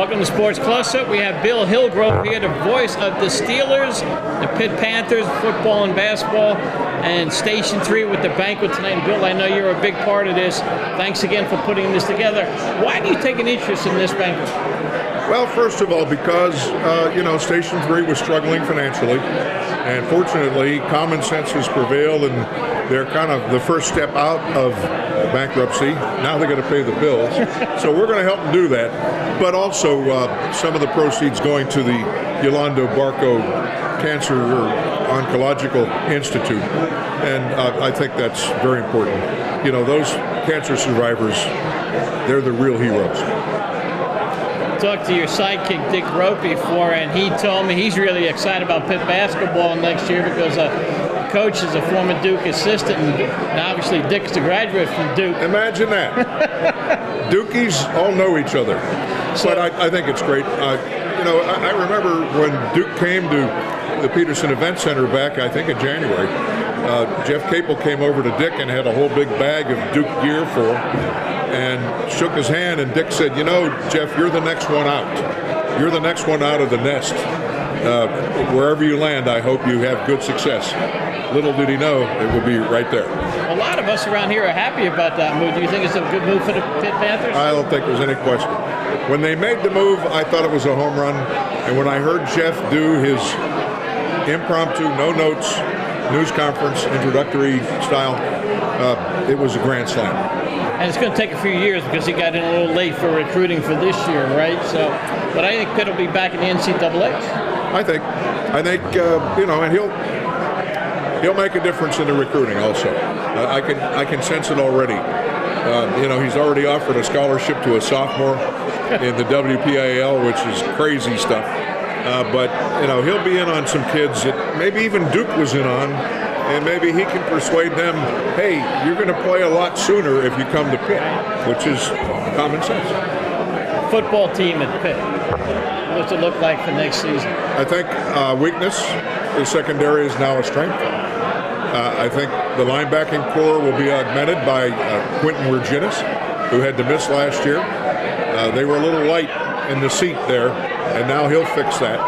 Welcome to Sports Close-Up. We have Bill Hillgrove here, the voice of the Steelers, the Pitt Panthers, football and basketball, and Station 3 with the Banquet tonight. And Bill, I know you're a big part of this. Thanks again for putting this together. Why do you take an interest in this banquet? Well, first of all, because, Station 3 was struggling financially, and fortunately, common sense has prevailed, and they're kind of the first step out of bankruptcy. Now they're going to pay the bills. So we're going to help them do that. But also, some of the proceeds going to the Yolanda Barco Cancer Oncological Institute. And I think that's very important. You know, those cancer survivors, they're the real heroes. Talked to your sidekick Dick Groat before, and he told me he's really excited about Pitt basketball next year because coach is a former Duke assistant, and obviously Dick's a graduate from Duke. Imagine that. Dukies all know each other. But I think it's great. I remember when Duke came to the Peterson Event Center back, I think in January, Jeff Capel came over to Dick and had a whole big bag of Duke gear for him and shook his hand, and Dick said, Jeff, you're the next one out. You're the next one out of the nest. Wherever you land, I hope you have good success. Little did he know it would be right there. A lot of us around here are happy about that move. Do you think it's a good move for the Pitt Panthers? I don't think there's any question. When they made the move, I thought it was a home run. And when I heard Jeff do his impromptu, no notes, news conference, introductory style, it was a grand slam. And it's going to take a few years because he got in a little late for recruiting for this year, right? So, but I think Pitt will be back in the NCAA. I think, and he'll make a difference in the recruiting also. I can sense it already. He's already offered a scholarship to a sophomore in the WPIAL, which is crazy stuff. But he'll be in on some kids that maybe even Duke was in on, and maybe he can persuade them, hey, you're going to play a lot sooner if you come to Pitt, which is common sense. Football team at Pitt. What's it look like for next season? I think weakness is secondary is now a strength. I think the linebacking core will be augmented by Quentin Virginis, who had to miss last year. They were a little light in the seat there, and now he'll fix that.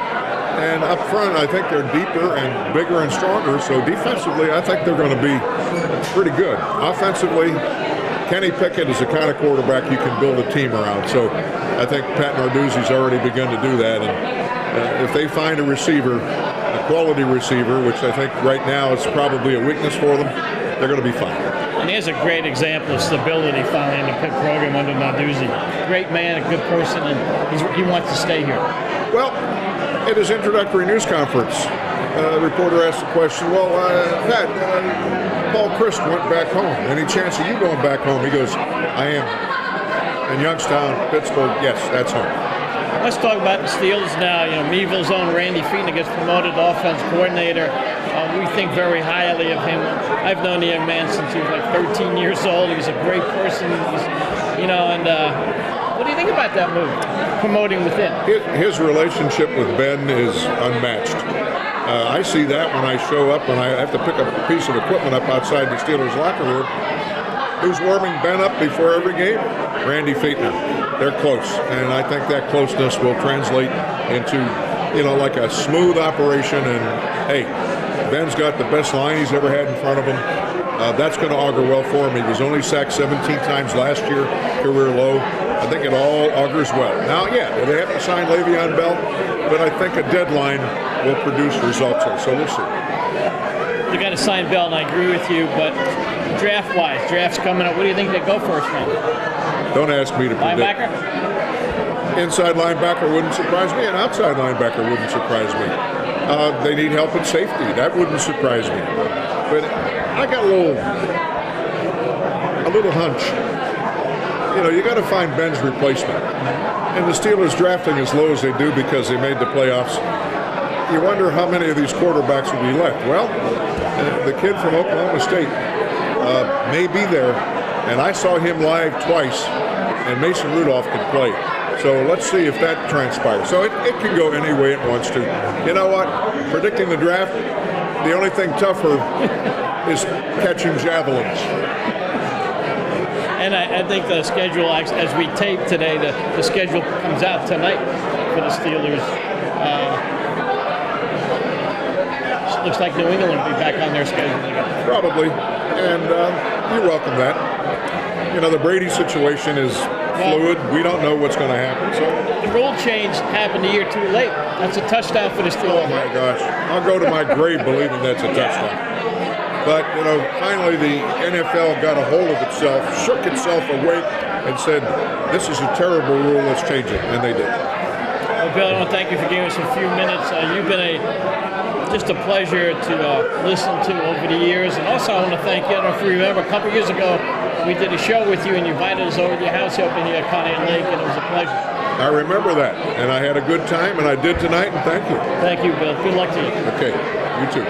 And up front, I think they're deeper and bigger and stronger, so defensively, I think they're going to be pretty good. Offensively, Kenny Pickett is the kind of quarterback you can build a team around, so I think Pat Narduzzi's already begun to do that. And if they find a receiver, a quality receiver, which I think right now is probably a weakness for them, they're going to be fine. And here's a great example of stability finally in the Pitt program under Narduzzi. Great man, a good person, and he wants to stay here. Well, at his introductory news conference, the reporter asked the question, Pat, Paul Christ went back home. Any chance of you going back home? He goes, I am. And Youngstown, Pittsburgh, yes, that's home. Let's talk about the Steelers now. Meadville's own Randy Fichtner gets promoted to offense coordinator. We think very highly of him. I've known the young man since he was like 13 years old. He's a great person. What do you think about that move, promoting within? His relationship with Ben is unmatched. I see that when I show up, when I have to pick up a piece of equipment up outside the Steelers locker room. Who's warming Ben up before every game? Randy Fichtner. They're close, and I think that closeness will translate into, like a smooth operation. And hey, Ben's got the best line he's ever had in front of him. That's going to augur well for him. He was only sacked 17 times last year, career low. I think it all augurs well. Now, they have to sign Le'Veon Bell, but I think a deadline will produce results there, so we'll see. You got to sign Bell, and I agree with you, but draft-wise, draft's coming up. What do you think they go first round? Don't ask me to predict. Linebacker? Inside linebacker wouldn't surprise me, and outside linebacker wouldn't surprise me. They need help at safety. That wouldn't surprise me. But I got a little hunch. You got to find Ben's replacement. And the Steelers drafting as low as they do because they made the playoffs, you wonder how many of these quarterbacks will be left. Well, the kid from Oklahoma State may be there, and I saw him live twice, and Mason Rudolph could play. So let's see if that transpires. So it can go any way it wants to. You know what? Predicting the draft, the only thing tougher is catching javelins. And I think the schedule, as we tape today, the schedule comes out tonight for the Steelers. Looks like New England will be back on their schedule again. Probably, and you welcome that. You know, the Brady situation is fluid. We don't know what's going to happen. So the rule change happened a year too late. That's a touchdown for the Steelers. oh my gosh, I'll go to my grave believing that's a touchdown. But, you know, finally the NFL got a hold of itself, shook itself awake, and said, this is a terrible rule, let's change it. And they did. Well, Bill, I want to thank you for giving us a few minutes. You've been just a pleasure to listen to over the years. And also I want to thank you. I don't know if you remember, a couple years ago, we did a show with you and you invited us over to your house up in Conneaut Lake, and it was a pleasure. I remember that, and I had a good time, and I did tonight, and thank you. Thank you, Bill. Good luck to you. Okay, you too.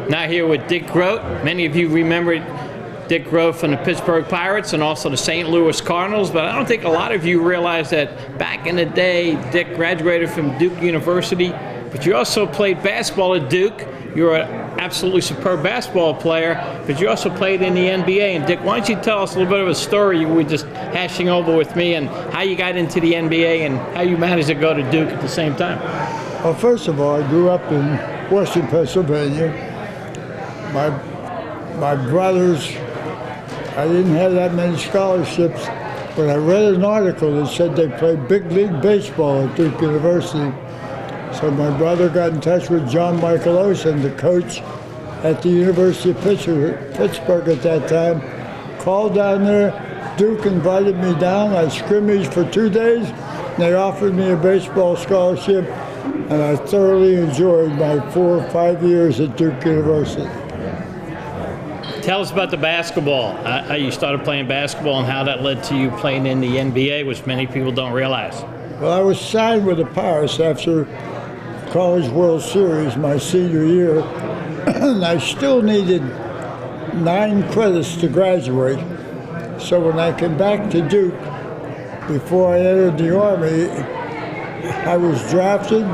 Now here with Dick Groat. Many of you remember Dick Groat from the Pittsburgh Pirates and also the St. Louis Cardinals, but I don't think a lot of you realize that back in the day, Dick graduated from Duke University, but you also played basketball at Duke. You're an absolutely superb basketball player, but you also played in the NBA. And Dick, why don't you tell us a little bit of a story you were just hashing over with me and how you got into the NBA and how you managed to go to Duke at the same time? Well, first of all, I grew up in Western Pennsylvania. My brothers, I didn't have that many scholarships, but I read an article that said they played big league baseball at Duke University. So my brother got in touch with John Michael Olsen, the coach at the University of Pittsburgh at that time, called down there. Duke invited me down. I scrimmaged for 2 days, and they offered me a baseball scholarship, and I thoroughly enjoyed my 4 or 5 years at Duke University. Tell us about the basketball, how you started playing basketball and how that led to you playing in the NBA, which many people don't realize. Well, I was signed with the Pirates after College World Series my senior year, and I still needed 9 credits to graduate. So when I came back to Duke, before I entered the Army, I was drafted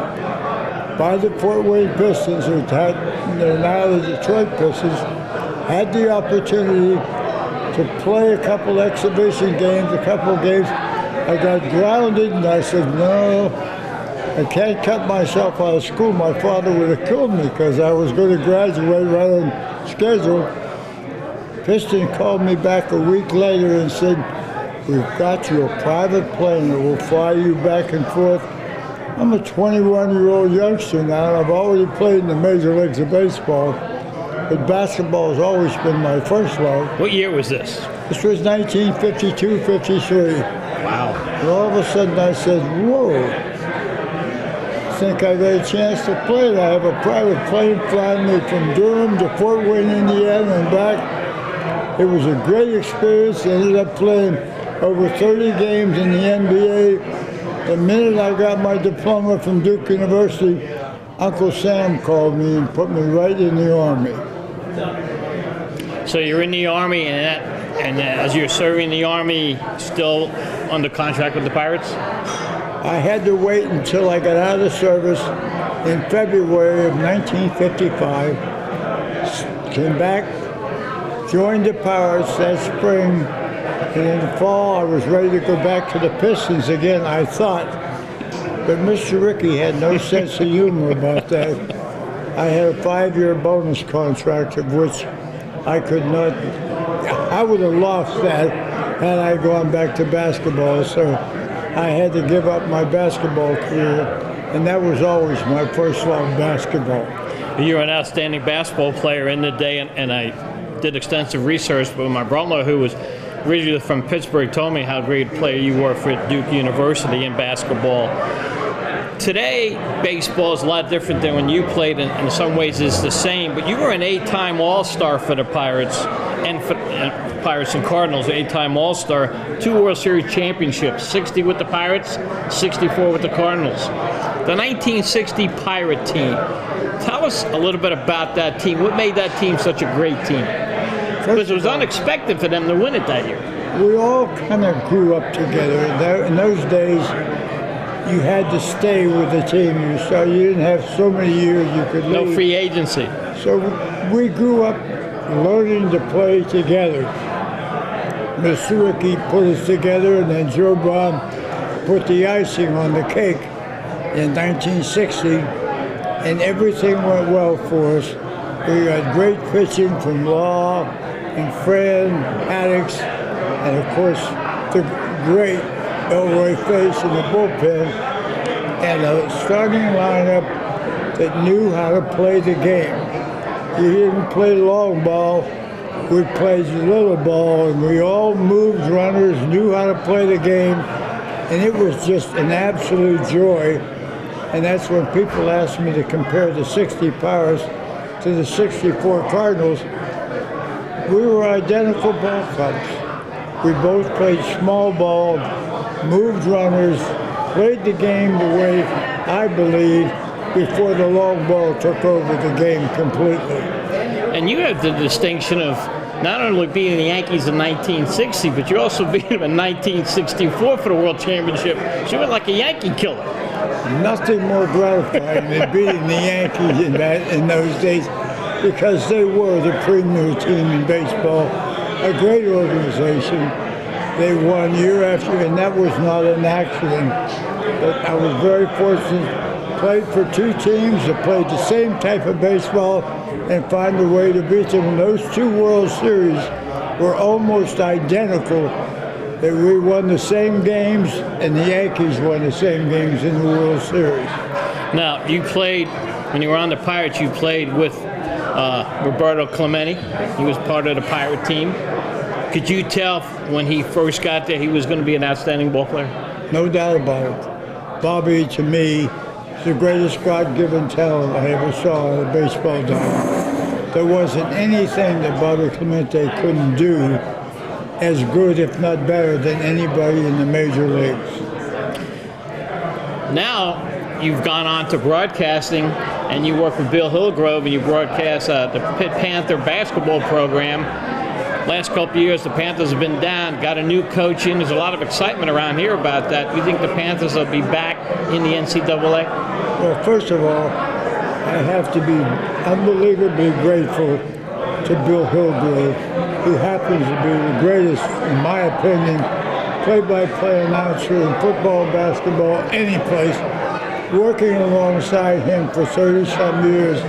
by the Fort Wayne Pistons, who they're now the Detroit Pistons. Had the opportunity to play a couple exhibition games, I got grounded, and I said, no, I can't cut myself out of school. My father would have killed me because I was going to graduate right on schedule. Piston called me back a week later and said, we've got you a private plane that will fly you back and forth. I'm a 21-year-old youngster now, and I've already played in the major leagues of baseball. But basketball has always been my first love. What year was this? This was 1952-53. Wow. And all of a sudden I said, whoa, I think I got a chance to play. I have a private plane flying me from Durham to Fort Wayne, Indiana and back. It was a great experience. I ended up playing over 30 games in the NBA. The minute I got my diploma from Duke University, Uncle Sam called me and put me right in the Army. So you're in the Army, and as you're serving the Army, still under contract with the Pirates? I had to wait until I got out of service in February of 1955. Came back, joined the Pirates that spring, and in the fall I was ready to go back to the Pistons again, I thought. But Mr. Rickey had no sense of humor about that. I had a 5-year bonus contract of which I could not, I would have lost that had I gone back to basketball. So I had to give up my basketball career, and that was always my first love, basketball. You were an outstanding basketball player in the day, and I did extensive research, but my brother, who was originally from Pittsburgh, told me how great a player you were for Duke University in basketball. Today, baseball is a lot different than when you played, and in some ways it's the same, but you were an 8-time All-Star for the Pirates and for Pirates and Cardinals, 8-time All-Star, 2 World Series championships, 60 with the Pirates, 64 with the Cardinals. The 1960 Pirate team. Tell us a little bit about that team. What made that team such a great team? Because it was unexpected for them to win it that year. We all kind of grew up together. In those days, you had to stay with the team. You didn't have so many years you could leave. No free agency. So we grew up learning to play together. Miss Surrett put us together, and then Joe Brown put the icing on the cake in 1960, and everything went well for us. We had great pitching from Law and Fred, Haddix, and of course the great Elroy Face in the bullpen, and a starting lineup that knew how to play the game. You didn't play long ball, we played little ball, and we all moved runners, knew how to play the game, and it was just an absolute joy. And that's when people asked me to compare the 60 Pirates to the 64 Cardinals. We were identical ball clubs. We both played small ball, moved runners, played the game the way I believe before the long ball took over the game completely. And you have the distinction of not only beating the Yankees in 1960, but you also beat them in 1964 for the World Championship. So you were like a Yankee killer. Nothing more gratifying than beating the Yankees in those days, because they were the premier team in baseball, a great organization. They won year after year, and that was not an accident. But I was very fortunate, played for two teams that played the same type of baseball and find a way to beat them. And those two World Series were almost identical. That we won the same games, and the Yankees won the same games in the World Series. Now, you played, when you were on the Pirates, you played with Roberto Clemente. He was part of the Pirate team. Could you tell when he first got there he was going to be an outstanding ball player? No doubt about it. Bobby, to me, is the greatest God-given talent I ever saw on a baseball diamond. There wasn't anything that Bobby Clemente couldn't do as good, if not better, than anybody in the major leagues. Now, you've gone on to broadcasting, and you work with Bill Hillgrove, and you broadcast the Pitt Panther basketball program. Last couple of years, the Panthers have been down, got a new coach in. There's a lot of excitement around here about that. Do you think the Panthers will be back in the NCAA? Well, first of all, I have to be unbelievably grateful to Bill Hillgrove, who happens to be the greatest, in my opinion, play-by-play announcer in football, basketball, any place. Working alongside him for 30-some years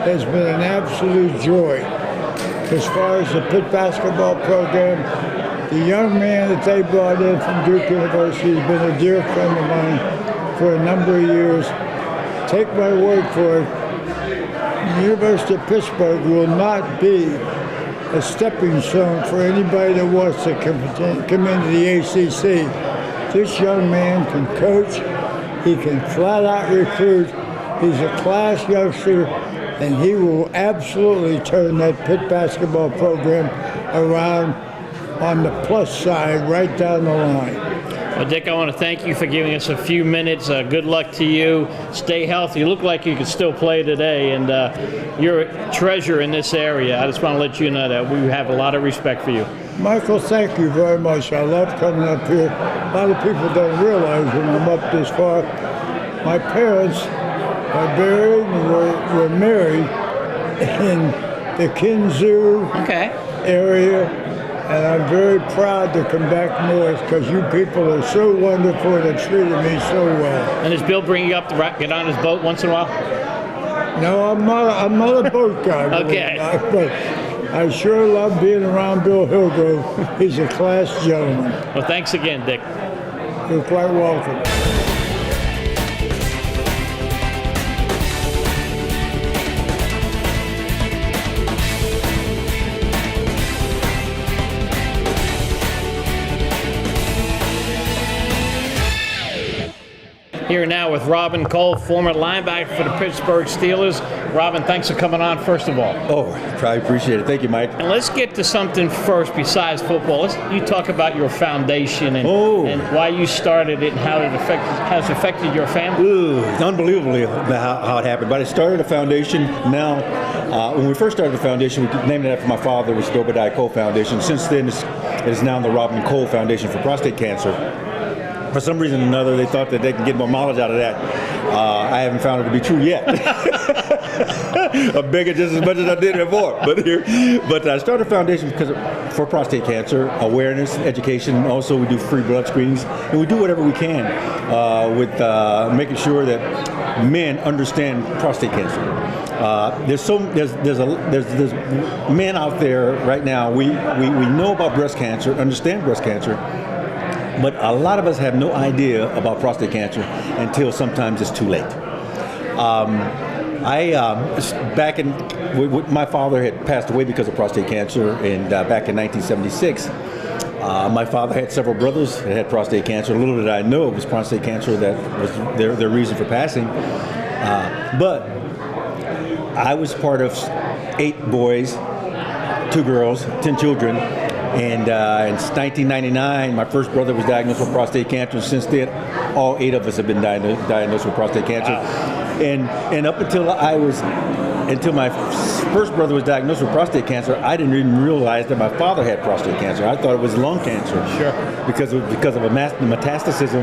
has been an absolute joy. As far as the Pitt basketball program, the young man that they brought in from Duke University has been a dear friend of mine for a number of years. Take my word for it, the University of Pittsburgh will not be a stepping stone for anybody that wants to come into the ACC. This young man can coach, he can flat out recruit, he's a class youngster, and he will absolutely turn that Pitt basketball program around on the plus side right down the line. Well, Dick, I want to thank you for giving us a few minutes. Good luck to you. Stay healthy. You look like you can still play today, and you're a treasure in this area. I just want to let you know that we have a lot of respect for you. Michael, thank you very much. I love coming up here. A lot of people don't realize when I'm up this far, my parents are buried and were married in the Kinzoo area. And I'm very proud to come back north because you people are so wonderful and have treated me so well. And does Bill bring you up to get on his boat once in a while? No, I'm not a boat guy. Okay. But I sure love being around Bill Hillgrove. He's a class gentleman. Well, thanks again, Dick. You're quite welcome. Here now with Robin Cole, former linebacker for the Pittsburgh Steelers. Robin, thanks for coming on, first of all. Oh, I appreciate it. Thank you, Mike. And let's get to something first besides football. You talk about your foundation and why you started it and how it has affected your family. Ooh, it's unbelievably how it happened. But I started a foundation now When we first started the foundation, we named it after my father, which is the Obadiah Cole Foundation. Since then, it is now the Robin Cole Foundation for Prostate Cancer. For some reason or another, they thought that they can get more mileage out of that. I haven't found it to be true yet. I'm begging just as much as I did before. But I started a foundation for prostate cancer, awareness, education. Also, we do free blood screenings. And we do whatever we can with making sure that men understand prostate cancer. There's men out there right now. We know about breast cancer, understand breast cancer, but a lot of us have no idea about prostate cancer until sometimes it's too late. My father had passed away because of prostate cancer, and back in 1976. My father had several brothers that had prostate cancer. Little did I know it was prostate cancer that was their reason for passing. But I was part of 8 boys, 2 girls, 10 children. And in 1999, my first brother was diagnosed with prostate cancer. Since then, all 8 of us have been diagnosed with prostate cancer. Wow. And up until my first brother was diagnosed with prostate cancer, I didn't even realize that my father had prostate cancer. I thought it was lung cancer. Sure. Because of a metastasis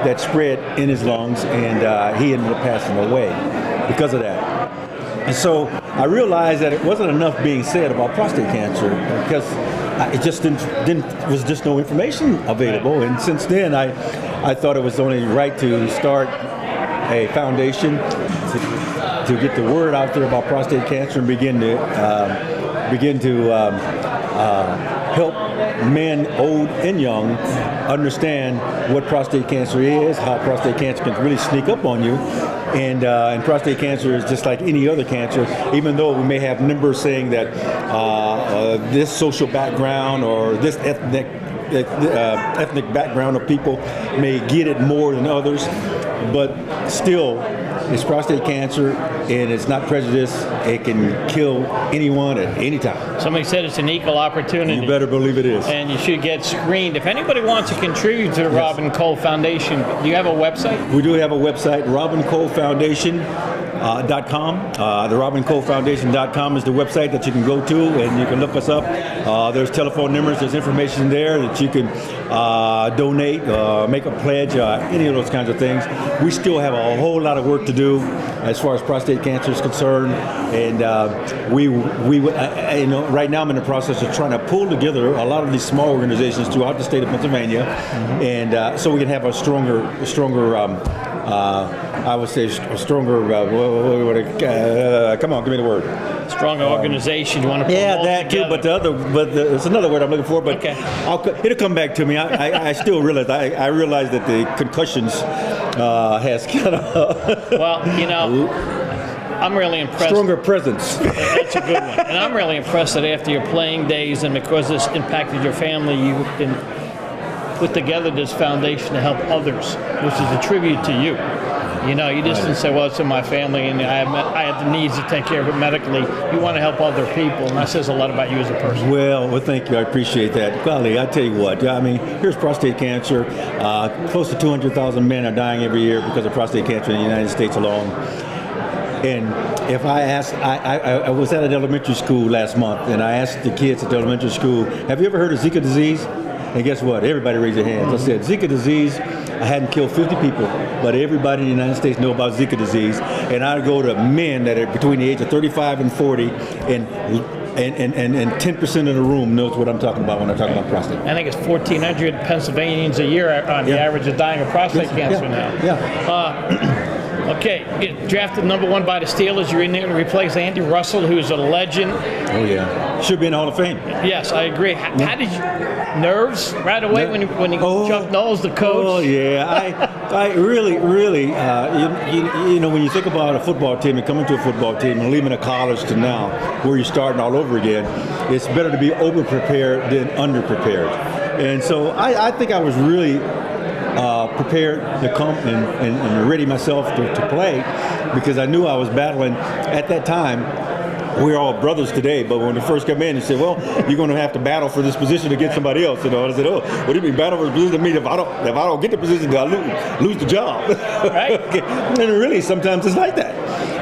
that spread in his lungs, and he ended up passing away because of that. And so I realized that it wasn't enough being said about prostate cancer because it just was just no information available. And since then, I thought it was only right to start a foundation to get the word out there about prostate cancer and begin to help men, old and young, understand what prostate cancer is, how prostate cancer can really sneak up on you. And prostate cancer is just like any other cancer, even though we may have numbers saying that this social background or this ethnic background of people may get it more than others, but still, it's prostate cancer, and it's not prejudice. It can kill anyone at any time. Somebody said it's an equal opportunity. You better believe it is. And you should get screened. If anybody wants to contribute to the Robin Cole Foundation, do you have a website? We do have a website, robincolefoundation.com. The robincolefoundation.com is the website that you can go to, and you can look us up. There's telephone numbers, there's information there that you can donate, make a pledge, any of those kinds of things. We still have a whole lot of work to do as far as prostate cancer is concerned, and right now I'm in the process of trying to pull together a lot of these small organizations throughout the state of Pennsylvania, and so we can have a stronger. I would say a stronger. Come on, give me the word. Stronger organization. You want to promote that together. too. But it's another word I'm looking for. But okay. It'll come back to me. I still realize. I realize that the concussions has kind of. Well, I'm really impressed. Stronger presence. That's a good one. And I'm really impressed that after your playing days and because this impacted your family, you can put together this foundation to help others, which is a tribute to you. You just didn't say, well, it's in my family and I have the needs to take care of it medically. You want to help other people, and that says a lot about you as a person. Well, thank you. I appreciate that. Golly, I tell you what, I mean, here's prostate cancer. Close to 200,000 men are dying every year because of prostate cancer in the United States alone. And if I asked, I was at an elementary school last month, and I asked the kids at the elementary school, have you ever heard of Zika disease? And guess what? Everybody raised their hands. I said, Zika disease, I hadn't killed 50 people, but everybody in the United States know about Zika disease. And I go to men that are between the age of 35 and 40, and 10% of the room knows what I'm talking about when I talk about prostate. I think it's 1,400 Pennsylvanians a year on the average of dying of prostate cancer now. Yeah. Okay, you drafted number 1 by the Steelers. You're in there to replace Andy Russell, who's a legend. Oh yeah, should be in the Hall of Fame. Yes, I agree. How did you nerves right away when Chuck Knowles, the coach? Oh yeah, I really, when you think about a football team and coming to a football team and leaving a college to now, where you're starting all over again, it's better to be over prepared than under prepared. And so I think I was really prepared to come and ready myself to play, because I knew I was battling at that time we're all brothers today, but when they first come in, they said, well, you're going to have to battle for this position to get somebody else. And I said, oh, what do you mean battle for the position? I mean, if I don't get the position, I lose the job. Right. Okay. And really, sometimes it's like that.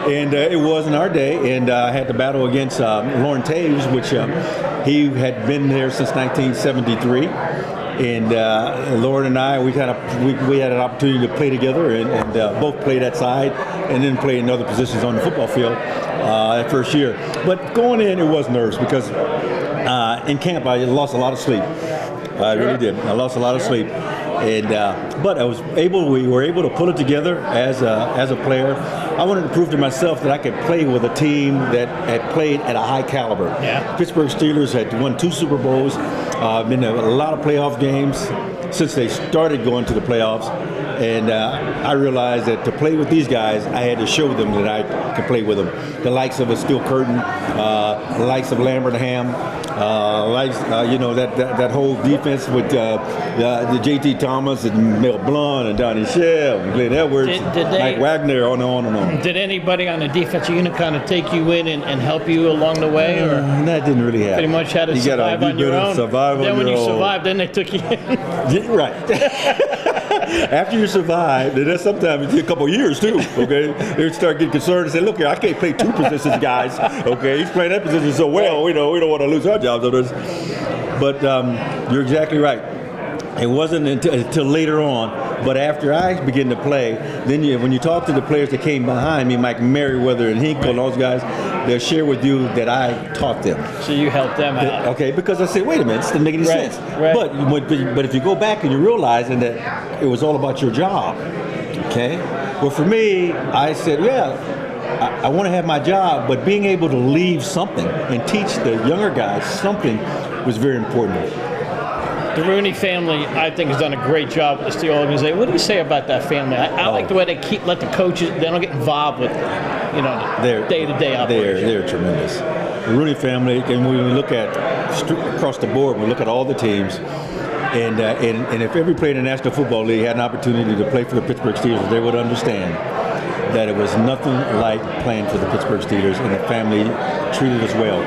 And it was in our day, and I had to battle against Lauren Taves, which he had been there since 1973. And Lauren and I, we had an opportunity to play together, and both played that side, and then played in other positions on the football field that first year. But going in, it was nerves because in camp I lost a lot of sleep. I really did. I lost a lot of sleep, and but we were able to pull it together as a player. I wanted to prove to myself that I could play with a team that had played at a high caliber. Yeah. Pittsburgh Steelers had won 2 Super Bowls, been to a lot of playoff games since they started going to the playoffs. And I realized that to play with these guys, I had to show them that I could play with them. The likes of a Steel Curtin, the likes of Lambert Ham, that whole defense with the J.T. Thomas and Mel Blunt and Donnie Shell and Glenn Edwards, Mike Wagner, on and on. Did anybody on the defensive unit kind of take you in and help you along the way, or that didn't really happen? Pretty much had to survive on your own. Then when you survived, then they took you in. Right. After you survive, and that's sometimes a couple of years too, okay? They start getting concerned and say, look here, I can't play 2 positions, guys, okay? He's playing that position so well, we don't want to lose our jobs on this. But you're exactly right. It wasn't until later on, but after I began to play, then when you talk to the players that came behind me, Mike Merriweather and Hinkle and those guys, they'll share with you that I taught them. So you helped them out. Okay, because I said, wait a minute, this doesn't make any sense. Right. But if you go back and you realize that it was all about your job, okay? Well, for me, I said, I want to have my job, but being able to leave something and teach the younger guys something was very important. The Rooney family, I think, has done a great job with the Steel organization. What do you say about that family? I like the way they let the coaches, they don't get involved with, the day-to-day operations. They're tremendous. The Rooney family, and when we look at across the board, we look at all the teams, and if every player in the National Football League had an opportunity to play for the Pittsburgh Steelers, they would understand that it was nothing like playing for the Pittsburgh Steelers, and the family treated us well.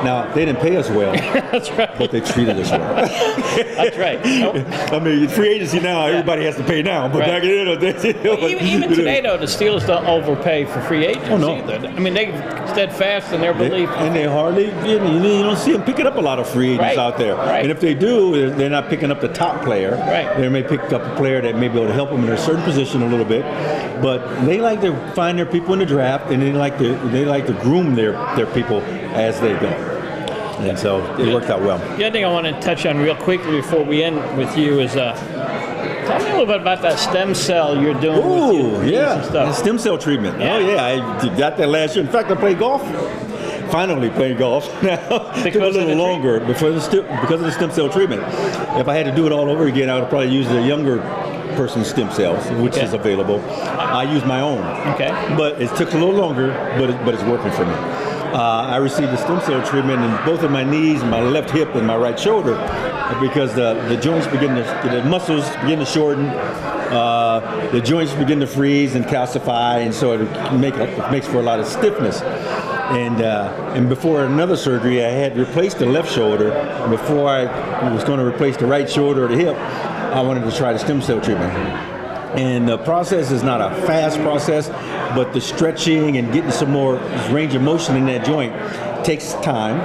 Now, they didn't pay us well, That's right. but they treated us well. That's right. I mean, free agency now, everybody has to pay now, but back in the day, even today, though, the Steelers don't overpay for free agents either. I mean, they're steadfast in their belief. And they hardly, you don't see them picking up a lot of free agents out there. Right. And if they do, they're not picking up the top player. Right. They may pick up a player that may be able to help them in a certain position a little bit. But they like to find their people in the draft, and they like to groom their people as they go. And so it worked out well. The other thing I want to touch on real quickly before we end with you is tell me a little bit about that stem cell you're doing with your and stuff. The stem cell treatment. Yeah. Oh, yeah. I got that last year. In fact, I played golf. Finally playing golf now. Took a little longer because of the stem cell treatment. If I had to do it all over again, I would probably use the younger person's stem cells, which is available. I use my own. Okay. But it took a little longer, but it's working for me. I received the stem cell treatment in both of my knees, my left hip, and my right shoulder because the joints the muscles begin to shorten, the joints begin to freeze and calcify, and so it makes for a lot of stiffness. And before another surgery, I had replaced the left shoulder. And before I was going to replace the right shoulder or the hip, I wanted to try the stem cell treatment. And the process is not a fast process, but the stretching and getting some more range of motion in that joint takes time.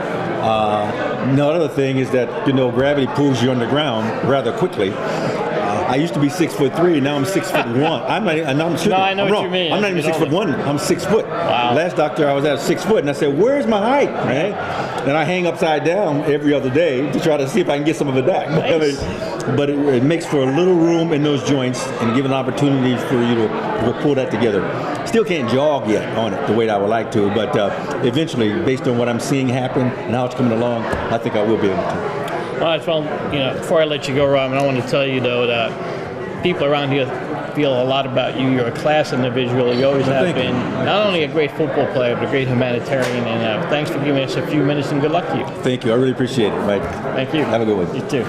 The other thing is that, gravity pulls you underground rather quickly. I used to be 6'3", now I'm 6'1". I know what you mean. I'm not even 6'1". I'm 6 foot. Wow. Last doctor I was at 6 foot, and I said, "Where's my height?" Right? And I hang upside down every other day to try to see if I can get some of it back. Nice. But it makes for a little room in those joints and give an opportunity for you to pull that together. Still can't jog yet on it the way that I would like to, but eventually, based on what I'm seeing happen and how it's coming along, I think I will be able to. Well, before I let you go, Rob, I want to tell you, though, that people around here feel a lot about you. You're a class individual. You always have been. Not only a great football player, but a great humanitarian. And thanks for giving us a few minutes, and good luck to you. Thank you. I really appreciate it, Mike. Thank you. Have a good one. You too.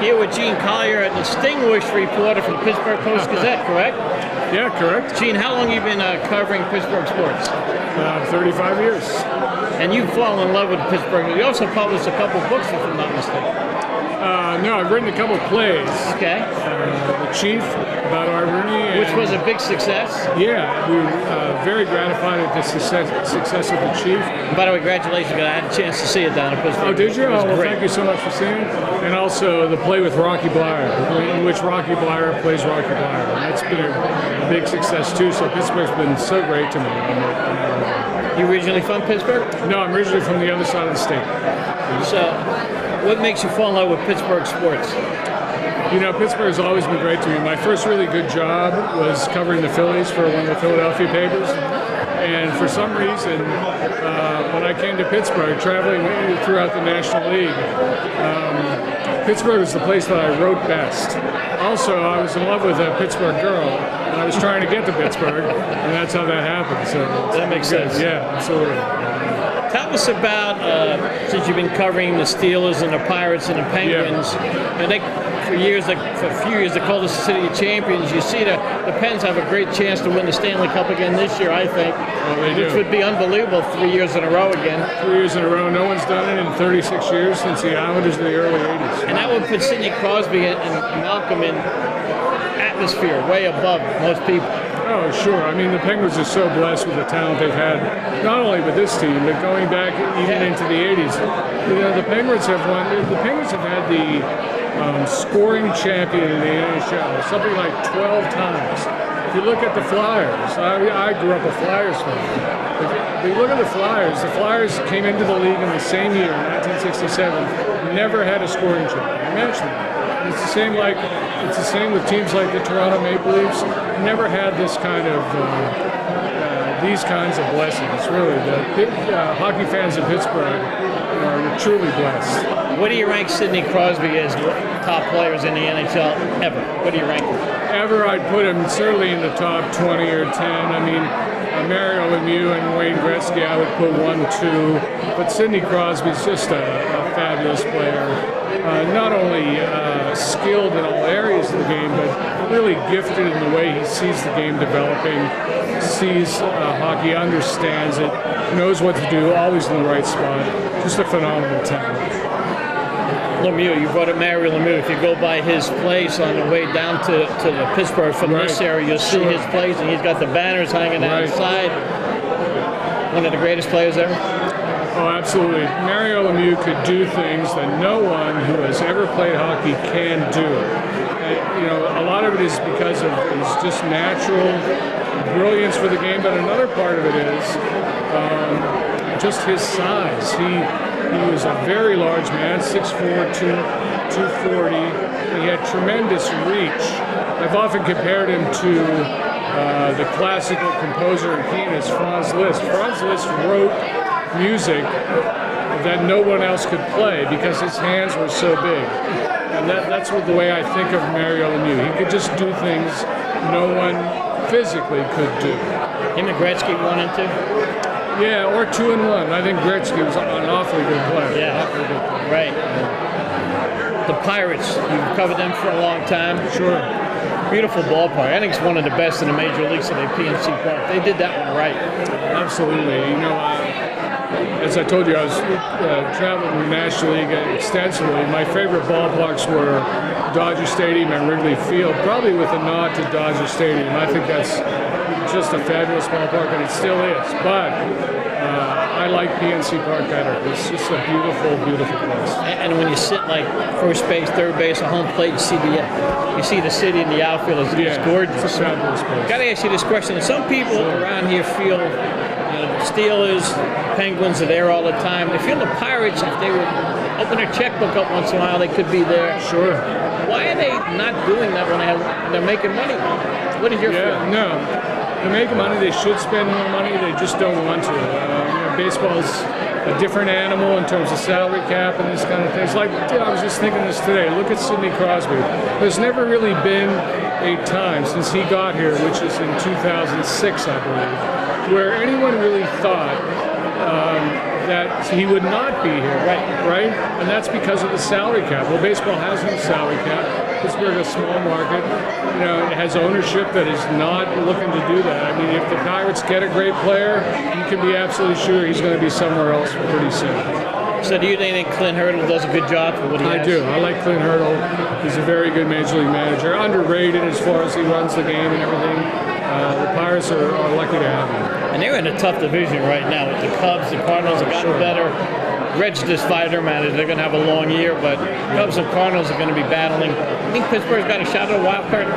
Here with Gene Collier, a distinguished reporter from the Pittsburgh Post-Gazette, correct? Yeah, correct. Gene, how long have you been covering Pittsburgh sports? 35 years. And you've fallen in love with Pittsburgh. You also published a couple books, if I'm not mistaken. No, I've written a couple plays. Okay. The Chief, about our Rooney. Which was a big success. Yeah, we were very gratified at the success of the Chief. And by the way, congratulations, because I had a chance to see it down in Pittsburgh. Oh, did you? It was Oh, well, great. thank you so much for seeing it. And also the play with Rocky Blyer, in which Rocky Blyer plays Rocky Blyer. And that's been a big success, too. So Pittsburgh's been so great to me. You originally from Pittsburgh? No, I'm originally from the other side of the state. So, what makes you fall in love with Pittsburgh sports? You know, Pittsburgh has always been great to me. My first really good job was covering the Phillies for one of the Philadelphia papers. And for some reason, when I came to Pittsburgh, traveling throughout the National League, Pittsburgh was the place that I wrote best. Also, I was in love with a Pittsburgh girl, and I was trying to get to Pittsburgh, and that's how that happened. So That makes sense. Yeah, absolutely. Tell us about, since you've been covering the Steelers and the Pirates and the Penguins, and they, for a few years, they called us the City of Champions. You see the Pens have a great chance to win the Stanley Cup again this year, I think. Well, they which do. would be unbelievable 3 years in a row again. 3 years in a row. No one's done it in 36 years since the Islanders in the early 80s. And that would put Sidney Crosby and Malcolm in atmosphere way above most people. Oh, sure. I mean, the Penguins are so blessed with the talent they've had, not only with this team, but going back even into the 80s. You know, the Penguins have won. The Penguins have had the scoring champion in the NHL something like 12 times. If you look at the Flyers, I grew up a Flyers fan. If you look at the Flyers came into the league in the same year, 1967, never had a scoring champion. Imagine that. It's the same with teams like the Toronto Maple Leafs. Never had this kind of these kinds of blessings. Really, the hockey fans of Pittsburgh are truly blessed. What do you rank Sidney Crosby as top players in the NHL ever? What do you rank him? Ever, I'd put him certainly in the top 20 or 10. I mean, Mario Lemieux and Wayne Gretzky, I would put 1, 2. But Sidney Crosby's just a fabulous player. Not only skilled in all areas of the game, but really gifted in the way he sees the game developing, sees hockey, understands it, knows what to do, always in the right spot. Just a phenomenal talent. Lemieux, you brought up Mario Lemieux. If you go by his place on the way down to the Pittsburgh from this area, you'll see his place, and he's got the banners hanging outside. One of the greatest players ever. Oh, absolutely. Mario Lemieux could do things that no one who has ever played hockey can do. You know, a lot of it is because of his just natural brilliance for the game, but another part of it is just his size. He was a very large man, 6'4", 240. He had tremendous reach. I've often compared him to the classical composer and pianist Franz Liszt. Franz Liszt wrote music that no one else could play because his hands were so big. And that's the way I think of Mario Lemieux. He could just do things no one physically could do. Him and Gretzky 1 and 2? Yeah, or 2 and 1. I think Gretzky was an awfully good player. Yeah, awfully good player. Right. The Pirates, you've covered them for a long time. Sure. Beautiful ballpark. I think it's one of the best in the major leagues today, PNC Park. They did that one right. Absolutely. You know, as I told you, I was traveling the National League extensively. My favorite ballparks were Dodger Stadium and Wrigley Field, probably with a nod to Dodger Stadium. I think that's just a fabulous ballpark, and it still is. But I like PNC Park better. It's just a beautiful, beautiful place. And when you sit like first base, third base, or home plate, you see the city and the outfield. It's gorgeous. It's a fabulous place. Got to ask you this question. Some people around here feel the Steelers, Penguins are there all the time. They feel the Pirates, if they would open their checkbook up once in a while, they could be there. Sure. Why are they not doing that when they're making money? What is your feeling? No. They're making money. They should spend more money. They just don't want to. Baseball is a different animal in terms of salary cap and this kind of things. Like, I was just thinking this today. Look at Sidney Crosby. There's never really been a time since he got here, which is in 2006, I believe, where anyone really thought that he would not be here, right? And that's because of the salary cap. Well, baseball has no salary cap. Pittsburgh is a small market. It has ownership that is not looking to do that. I mean, if the Pirates get a great player, you can be absolutely sure he's going to be somewhere else pretty soon. So do you think Clint Hurdle does a good job for what he has? I do. I like Clint Hurdle. He's a very good Major League manager. Underrated as far as he runs the game and everything. The Pirates are lucky to have him. And they're in a tough division right now with the Cubs. The Cardinals have gotten better. Reds just fired their manager. They're going to have a long year, but Cubs and Cardinals are going to be battling. I think Pittsburgh's got a shot at a wild card.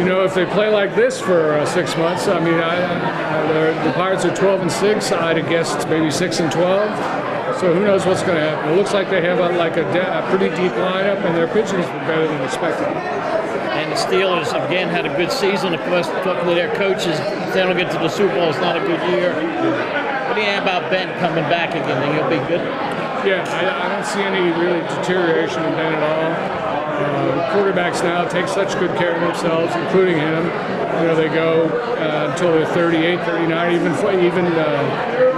If they play like this for 6 months, I mean, the Pirates are 12-6. I'd have guessed maybe 6-12. So who knows what's going to happen? It looks like they have a pretty deep lineup, and their pitching has been better than expected. And the Steelers, again, had a good season. Of course, talking to their coaches, if they don't get to the Super Bowl, it's not a good year. What do you think about Ben coming back again? Think he'll be good? Yeah, I don't see any really deterioration in Ben at all. Quarterbacks now take such good care of themselves, including him. They go until they're 38, 39, even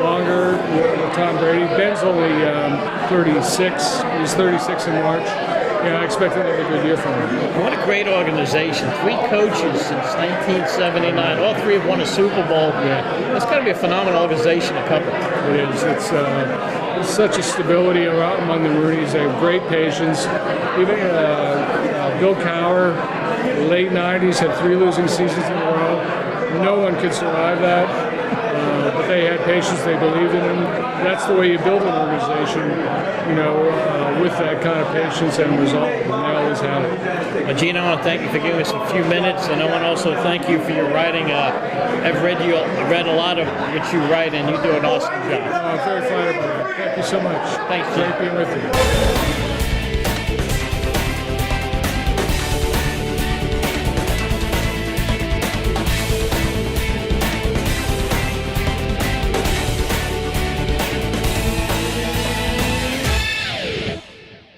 longer with Tom Brady. Ben's only 36. He's 36 in March. Yeah, I expect another good year from him. What a great organization. 3 coaches since 1979. All 3 have won a Super Bowl. Yeah. It's got to be a phenomenal organization to cover. It is. It's such a stability among the Rooneys. They have great patience. Even Bill Cowher, late 90s, had 3 losing seasons in a row. No one could survive that. But they had patience. They believed in him. That's the way you build an organization, with that kind of patience and resolve. And they always had it. Well, Gene, I want to thank you for giving us a few minutes, and I want to also thank you for your writing. I've read a lot of what you write, and you do an awesome job. I'm very flattered by that. Thank you so much. Thanks, Great Gene. being with you.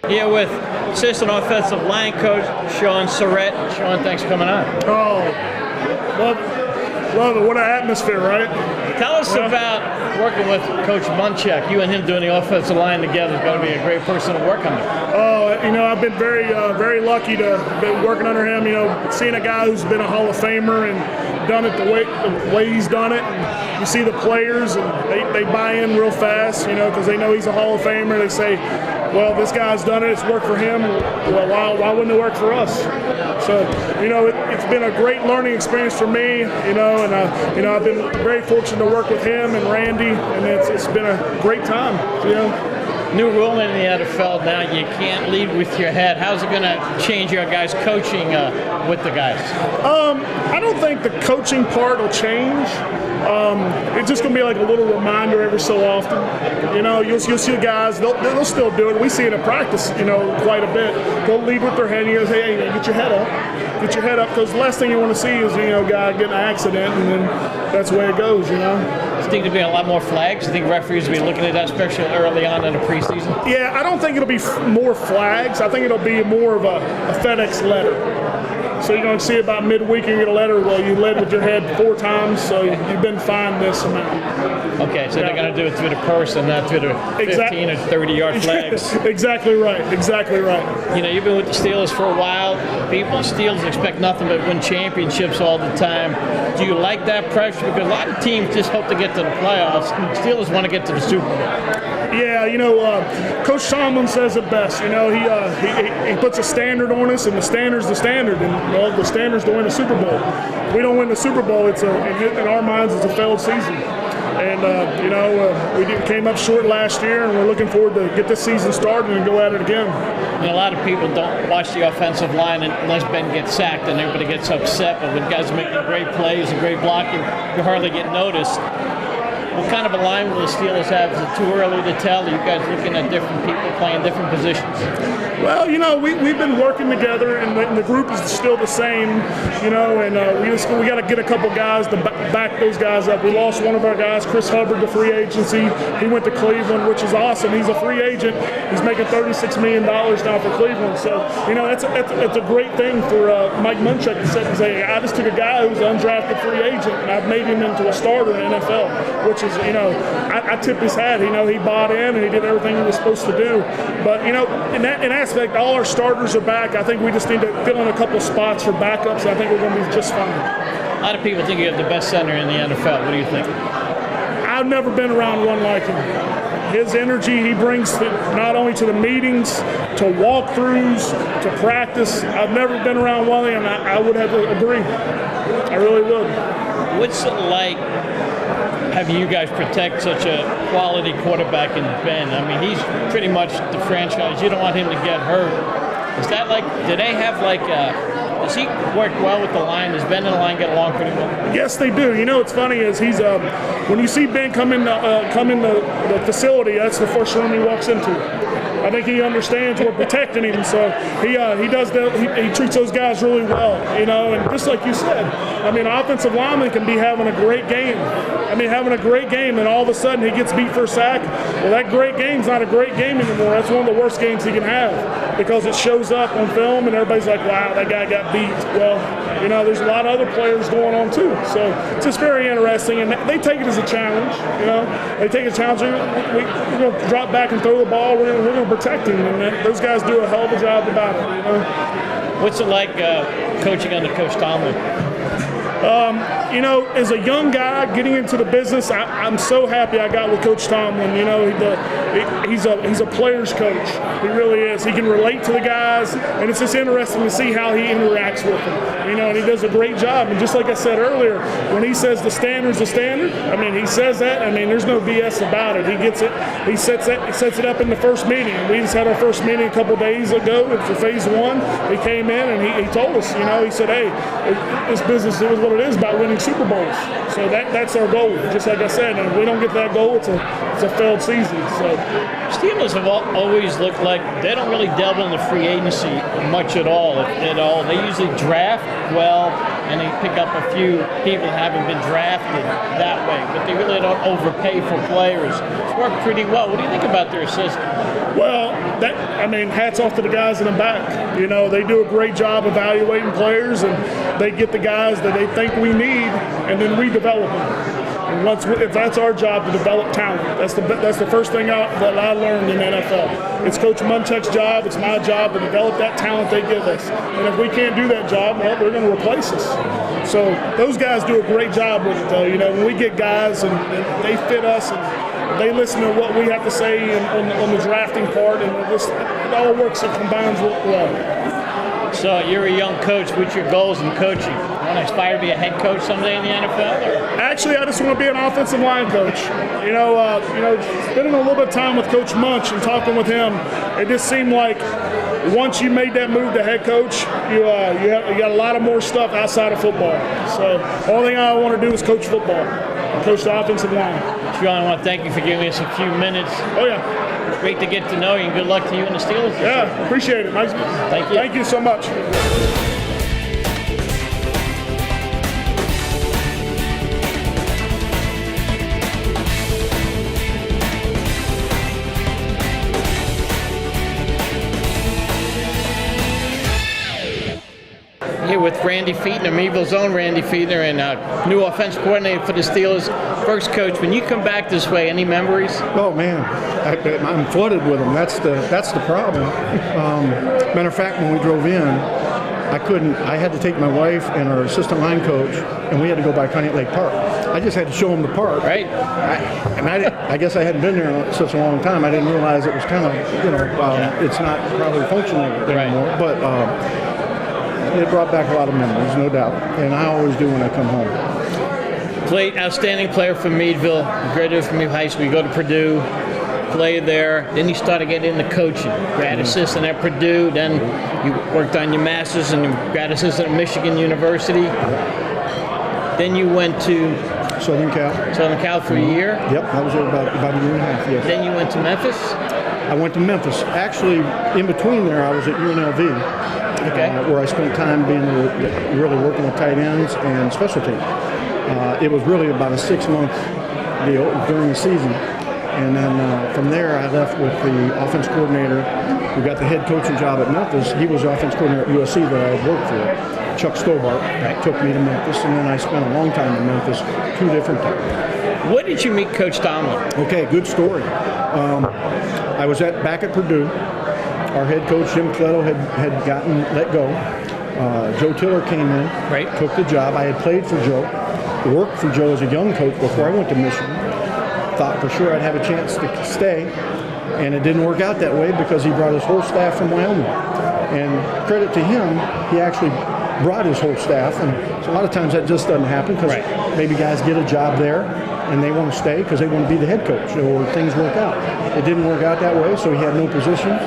Here with assistant offensive line coach Shaun Surrett. Shaun, thanks for coming on. Oh, love it. What an atmosphere, right? Tell us about working with Coach Munchak. You and him doing the offensive line together is going to be a great person to work under. I've been very lucky to be working under him. Seeing a guy who's been a Hall of Famer and done it the way he's done it. And you see the players, and they buy in real fast, because they know he's a Hall of Famer. They say, well, this guy's done it. It's worked for him. Well, why wouldn't it work for us? So, it's been a great learning experience for me, and I've been very fortunate to work with him and Randy, and it's been a great time, New rule in the NFL now, you can't lead with your head. How's it going to change your guys' coaching with the guys? I don't think the coaching part will change. It's just going to be like a little reminder every so often. You'll see guys, they'll still do it. We see it in practice, quite a bit. They'll lead with their head, and you go, hey, get your head up. Get your head up, because the last thing you want to see is, a guy getting an accident, and then that's the way it goes, Do you think there'll be a lot more flags? Do you think referees will be looking at that, especially early on in the preseason? Yeah, I don't think it'll be more flags. I think it'll be more of a FedEx letter. So you're going to see about midweek, you get a letter, well, you led with your head 4 times, so you've been fined this amount. Okay, so they're going to do it through the purse and not through the 15 or 30-yard flags. Exactly right. You've been with the Steelers for a while. People, Steelers expect nothing but win championships all the time. Do you like that pressure? Because a lot of teams just hope to get to the playoffs. Steelers want to get to the Super Bowl. Yeah, Coach Tomlin says it best. He puts a standard on us, and the standard's the standard. And the standard's to win a Super Bowl. If we don't win the Super Bowl, in our minds, it's a failed season. And we came up short last year, and we're looking forward to get this season started and go at it again. A lot of people don't watch the offensive line unless Ben gets sacked, and everybody gets upset. But when guys are making great plays and great blocking, you hardly get noticed. What kind of a line will the Steelers have? Is it too early to tell? Are you guys looking at different people playing different positions? Well, we've been working together, and the group is still the same, and we got to get a couple guys to back those guys up. We lost one of our guys, Chris Hubbard, to free agency. He went to Cleveland, which is awesome. He's a free agent. He's making $36 million now for Cleveland. So, that's a great thing for Mike Munchak to sit and say, I just took a guy who's an undrafted free agent, and I've made him into a starter in the NFL, which is, I tip his hat. He bought in and he did everything he was supposed to do. But, in that aspect, all our starters are back. I think we just need to fill in a couple spots for backups, and I think we're going to be just fine. A lot of people think you have the best center in the NFL. What do you think? I've never been around one like him. His energy he brings not only to the meetings, to walkthroughs, to practice. I've never been around one, and I would have to agree. I really would. What's it like having you guys protect such a quality quarterback in Ben? I mean, he's pretty much the franchise. You don't want him to get hurt. Is that like, do they have like does he work well with the line? Does Ben and the line get along pretty well? Yes, they do. What's funny is he's when you see Ben come in the facility, that's the first room he walks into. I think he understands we're protecting him, so he does that. He treats those guys really well, And just like you said, offensive lineman can be having a great game. And all of a sudden he gets beat for a sack. Well, that great game's not a great game anymore. That's one of the worst games he can have because it shows up on film and everybody's like, wow, that guy got beat. Well, there's a lot of other players going on too. So it's just very interesting, and they take it as a challenge. They take it as a challenge. We're going to drop back and throw the ball. We're going to protect him, and those guys do a hell of a job about it. What's it like coaching under Coach Tomlin? As a young guy getting into the business, I'm so happy I got with Coach Tomlin. He's a player's coach. He really is. He can relate to the guys, and it's just interesting to see how he interacts with them. And he does a great job. And just like I said earlier, when he says the standard's the standard, he says that. There's no BS about it. He gets it. He sets it up in the first meeting. We just had our first meeting a couple days ago for phase 1. He came in and he told us. He said, hey, this business is what it is about winning Super Bowls. So that's our goal. Just like I said, and if we don't get that goal, it's a failed season. So Steelers have always looked like they don't really delve into free agency much at all. They usually draft well, and they pick up a few people who haven't been drafted that way, but they really don't overpay for players. It's worked pretty well. What do you think about their system? Well, hats off to the guys in the back. They do a great job evaluating players, and they get the guys that they think we need, and then we develop them. And if that's our job, to develop talent. That's the first thing that I learned in the NFL. It's Coach Munchak's job. It's my job to develop that talent they give us. And if we can't do that job, well, they're going to replace us. So those guys do a great job with it, though. When we get guys and they fit us and they listen to what we have to say on the drafting part, and it all works and combines well. So you're a young coach. What's your goals in coaching? You want to aspire to be a head coach someday in the NFL? Or? Actually, I just want to be an offensive line coach. Spending a little bit of time with Coach Munch and talking with him, it just seemed like once you made that move to head coach, you got a lot of more stuff outside of football. So the only thing I want to do is coach football, coach the offensive line. Shaun, I want to thank you for giving us a few minutes. Oh, yeah. It's great to get to know you, and good luck to you and the Steelers. Yeah, appreciate it. Nice. Thank you. Thank you so much. Here with Randy Fichtner, Meadville's own Randy Fichtner, and new offense coordinator for the Steelers. First, coach, when you come back this way, any memories? Oh man, I'm flooded with them. That's the problem. Matter of fact, when we drove in, I had to take my wife and our assistant line coach, and we had to go by Conneaut Lake Park. I just had to show them the park. Right. I guess I hadn't been there such a long time. I didn't realize it was kind of, it's not probably functioning anymore. Right. But it brought back a lot of memories, no doubt, and I always do when I come home. Played outstanding player from Meadville, graduated from Meadville High School. You go to Purdue, played there. Then you started getting into coaching. Grad assistant at Purdue. Then you worked on your master's and your grad assistant at Michigan University. Then you went to Southern Cal for a year. Yep, I was there about a year and a half. Yes. Then you went to Memphis. I went to Memphis. Actually, in between there, I was at UNLV. Okay. Where I spent time really working with tight ends and special teams. It was really about a 6-month deal during the season. And then from there, I left with the offense coordinator who got the head coaching job at Memphis. He was the offense coordinator at USC that I had worked for. Chuck Stobart took me to Memphis, and then I spent a long time in Memphis, 2 different times. Where did you meet Coach Tomlin? Okay, good story. I was back at Purdue. Our head coach, Jim Cletto, had gotten let go. Joe Tiller came in, Right. took the job. I had played for Joe, worked for Joe as a young coach before I went to Michigan. Thought for sure I'd have a chance to stay, and it didn't work out that way because he brought his whole staff from Wyoming. And credit to him, he actually brought his whole staff, and so a lot of times that just doesn't happen because maybe guys get a job there and they want to stay because they want to be the head coach, or things work out. It didn't work out that way, so he had no positions.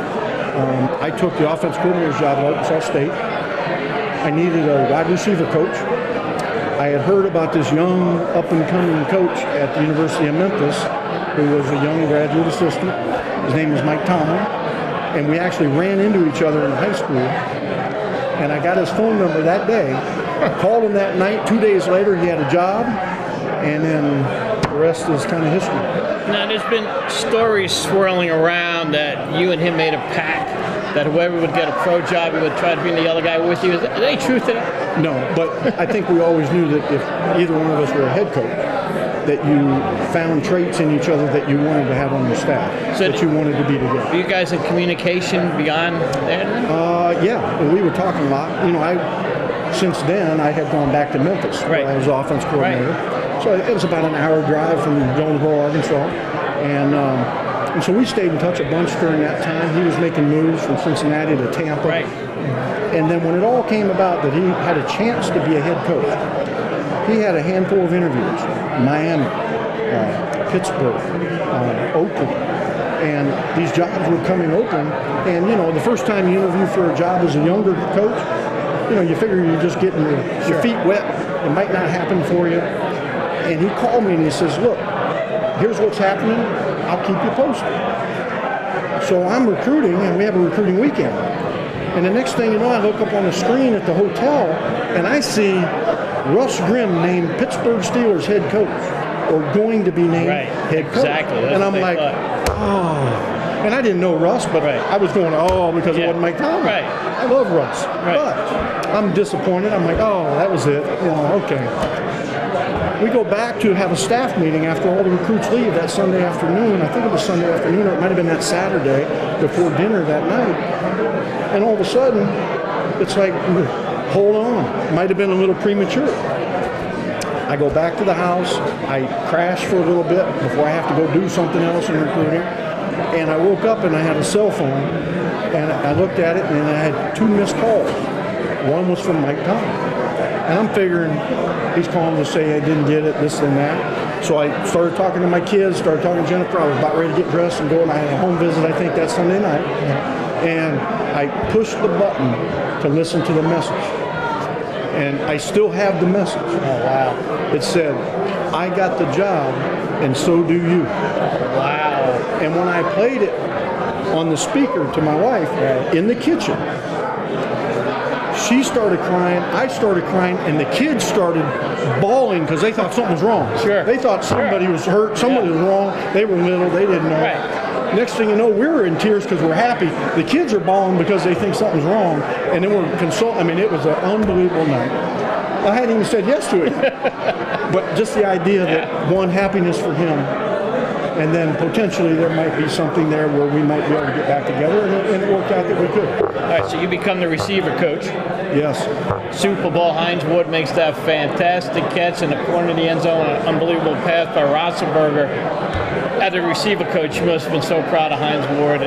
I took the offense coordinator's job at Arkansas State. I needed a wide receiver coach. I had heard about this young up-and-coming coach at the University of Memphis who was a young graduate assistant. His name was Mike Tomlin, and we actually ran into each other in high school. And I got his phone number that day, called him that night. 2 days later, he had a job, and then the rest is kind of history. Now, there's been stories swirling around that you and him made a pact that whoever would get a pro job, he would try to bring the other guy with you. Is there any truth to that? No, but I think we always knew that if either one of us were a head coach, that you found traits in each other that you wanted to have on your staff, So that you wanted to be together. Are you guys in communication beyond that? Yeah, and we were talking a lot. You know, since then, I had gone back to Memphis, where I was offense coordinator. So it was about an hour drive from Jonesboro, Arkansas. And so we stayed in touch a bunch during that time. He was making moves from Cincinnati to Tampa. Right. And then when it all came about that he had a chance to be a head coach, he had a handful of interviews. Miami, Pittsburgh, Oakland. And these jobs were coming open. And, you know, the first time you interview for a job as a younger coach, you know, you figure you're just getting your feet wet. It might not happen for you. And he called me and he says, look, here's what's happening. I'll keep you posted. So I'm recruiting, and we have a recruiting weekend. And the next thing you know, I look up on the screen at the hotel, and I see Russ Grimm named Pittsburgh Steelers head coach, or going to be named head coach. Exactly. And I'm like, oh. And I didn't know Russ, but I was going, oh, because it wasn't Mike Tomlin. I love Russ. But I'm disappointed. I'm like, oh, that was it. You know, okay. We go back to have a staff meeting after all the recruits leave that Sunday afternoon. I think it was Sunday afternoon, or it might have been that Saturday before dinner that night. And all of a sudden, it's like, hold on. It might have been a little premature. I go back to the house. I crash for a little bit before I have to go do something else in recruiting. And I woke up and I had a cell phone. And I looked at it and I had 2 missed calls. One was from Mike Tomlin. And I'm figuring he's calling to say I didn't get it, this and that. So I started talking to my kids, started talking to Jennifer. I was about ready to get dressed and go, and I had a home visit, I think, that Sunday night. And I pushed the button to listen to the message. And I still have the message. Oh, wow. It said, I got the job, and so do you. Wow. And when I played it on the speaker to my wife in the kitchen, she started crying, I started crying, and the kids started bawling because they thought something was wrong. Sure. They thought somebody was hurt, somebody was wrong. They were little, they didn't know. Next thing you know, we were in tears because we're happy. The kids are bawling because they think something's wrong, and then we're consoling. I mean, it was an unbelievable night. I hadn't even said yes to it. But just the idea that, one, happiness for him, and then potentially there might be something there where we might be able to get back together, and it worked out that we could. All right, so you become the receiver coach. Yes. Super Bowl, Hines Ward makes that fantastic catch in the corner of the end zone, an unbelievable pass by Rotzenberger. As a receiver coach, you must have been so proud of Hines Ward.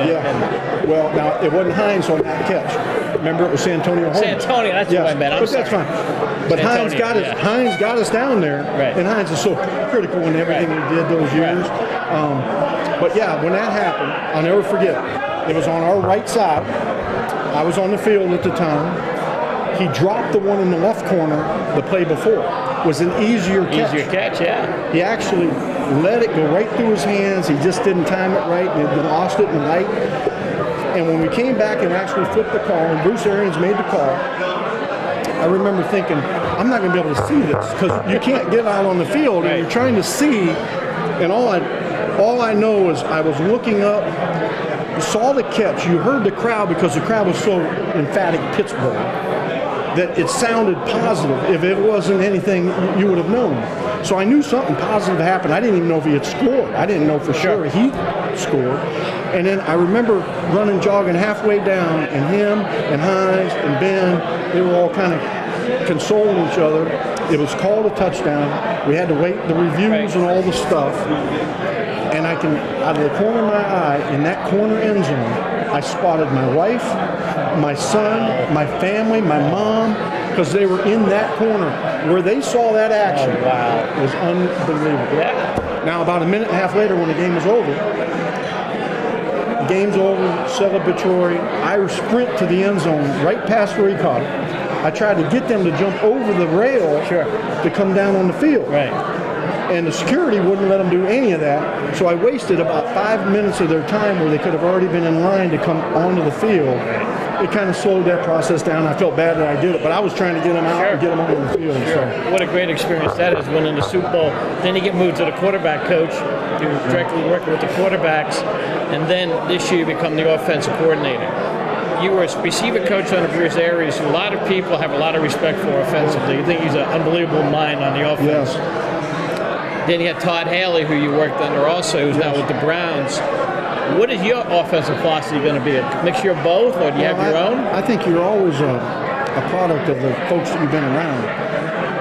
Well, now, it wasn't Hines on that catch. Remember, it was Santonio Holmes. Santonio, that's what I meant. I'm sorry. That's fine. But Hines got us down there, and Hines is so critical in everything he did those years. But yeah, when that happened, I'll never forget. It was on our right side. I was on the field at the time. He dropped the one in the left corner the play before. It was an easier catch. Easier catch, yeah. He actually let it go right through his hands. He just didn't time it right, and he lost it in the light. And when we came back and actually flipped the call, and Bruce Arians made the call, I remember thinking, I'm not going to be able to see this because you can't get out on the field and you're trying to see. And all I know is I was looking up, saw the catch. You heard the crowd because the crowd was so emphatic, Pittsburgh, that it sounded positive. If it wasn't anything, you would have known. So I knew something positive happened. I didn't even know if he had scored. I didn't know for sure he scored. And then I remember running, jogging halfway down, and him and Hines and Ben, they were all kind of consoling each other. It was called a touchdown. We had to wait the reviews and all the stuff. And I can, out of the corner of my eye, in that corner end zone, I spotted my wife, my son, my family, my mom, because they were in that corner where they saw that action. Oh, wow. It was unbelievable. Yeah. Now, about a minute and a half later, when the game was over, game's over, celebratory, I sprint to the end zone right past where he caught it. I tried to get them to jump over the rail to come down on the field. Right. And the security wouldn't let them do any of that, so I wasted about 5 minutes of their time where they could have already been in line to come onto the field. It kind of slowed that process down. I felt bad that I did it, but I was trying to get them out and get them onto the field. So. What a great experience that is, winning the Super Bowl. Then you get moved to the quarterback coach. You're directly working with the quarterbacks, and then this year you become the offensive coordinator. You were a receiver coach under Bruce Arians, who a lot of people have a lot of respect for offensively. You think he's an unbelievable mind on the offense. Yes. Then you had Todd Haley, who you worked under also, who's now with the Browns. What is your offensive philosophy going to be? A mixture of both, or do you have your own? I think you're always a product of the folks that you've been around.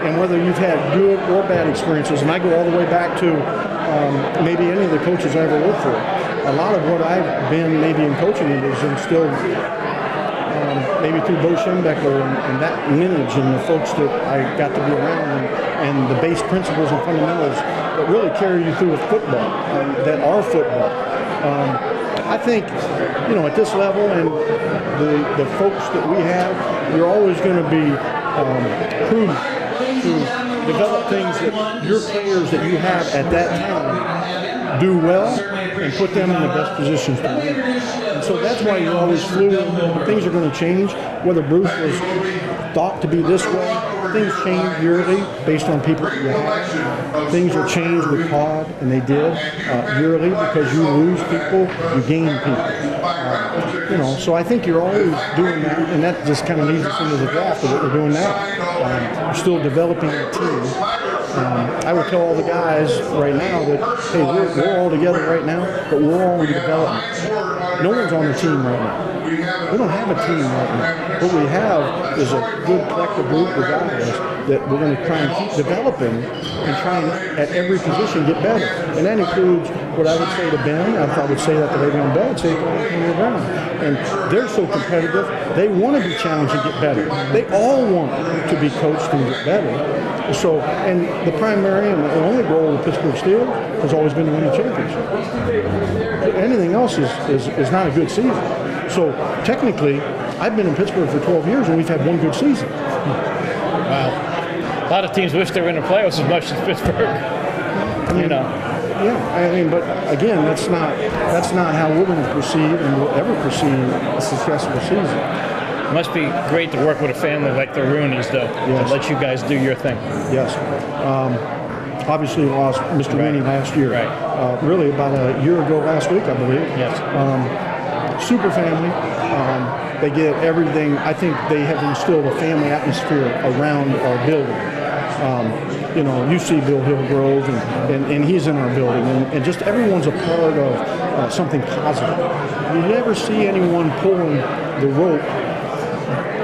And whether you've had good or bad experiences, and I go all the way back to maybe any of the coaches I ever worked for. A lot of what I've been maybe in coaching is instilled maybe through Bo Schembechler and that lineage and the folks that I got to be around and the base principles and fundamentals that really carry you through with football, that are football. I think, at this level and the folks that we have, you're always going to be prudent to develop things that your players that you have at that time do well and put them in the best positions to win. And so that's why you're always fluid. Things are going to change. Whether Bruce was thought to be this way, things change yearly based on people that you have. Things are changed with Todd, and they did yearly, because you lose people, you gain people. So I think you're always doing that, and that just kind of leads us into the draft of what we're doing now. We're still developing a team. I would tell all the guys right now that, hey, we're all together right now, but we're all in development. No one's on the team right now. We don't have a team right now. What we have is a good collective group of guys that we're going to try and keep developing and trying at every position get better. And that includes what I would say to Ben. I would say that to Le'Veon Bell. I'd say to Antonio Brown. And they're so competitive. They want to be challenged and get better. They all want to be coached and get better. So, and the primary and the only goal of the Pittsburgh Steelers has always been to win a championship. Anything else is not a good season. So, technically, I've been in Pittsburgh for 12 years and we've had one good season. Wow. A lot of teams wish they were in the playoffs as much as Pittsburgh. Yeah, but again, that's not how we're going to perceive and will ever perceive a successful season. It must be great to work with a family like the Rooneys, though, yes. to let you guys do your thing. Yes. Obviously lost Mr. Rooney last year. Right. Really about a year ago last week, I believe. Yes. Super family. They get everything. I think they have instilled a family atmosphere around our building. You see Bill Hillgrove, and he's in our building, and just everyone's a part of something positive. You never see anyone pulling the rope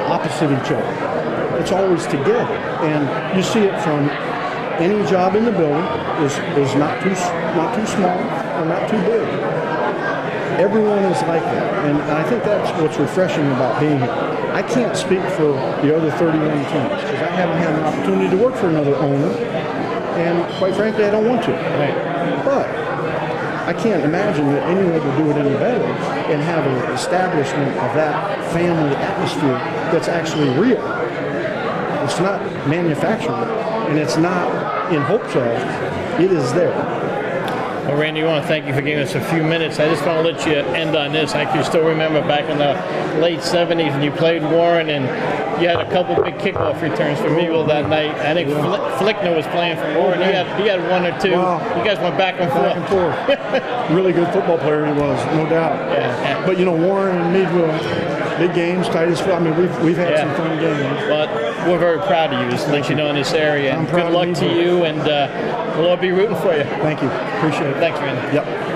opposite each other. It's always together, and you see it from any job in the building is not too small or not too big. Everyone is like that, and I think that's what's refreshing about being here. I can't speak for the other 31 teams because I haven't had an opportunity to work for another owner, and quite frankly, I don't want to. Right. But I can't imagine that anyone would do it any better and have an establishment of that family atmosphere that's actually real. It's not manufactured, and it's not in hopes of. It is there. Well, Randy, I want to thank you for giving us a few minutes. I just want to let you end on this. I can still remember back in the late 70s when you played Warren and you had a couple big kickoff returns for Meadville that night. I think Fichtner was playing for Warren. He had one or two. Wow. You guys went back and forth. Really good football player he was, no doubt. Yeah. But Warren and Meadville, big games, tightest. I mean, we've had some fun games. But we're very proud of you, just to let you know in this area. I'm And proud good of luck to Meadville. you, and we'll all be rooting for you. Thank you. Appreciate it. Thanks, Randy. Yep.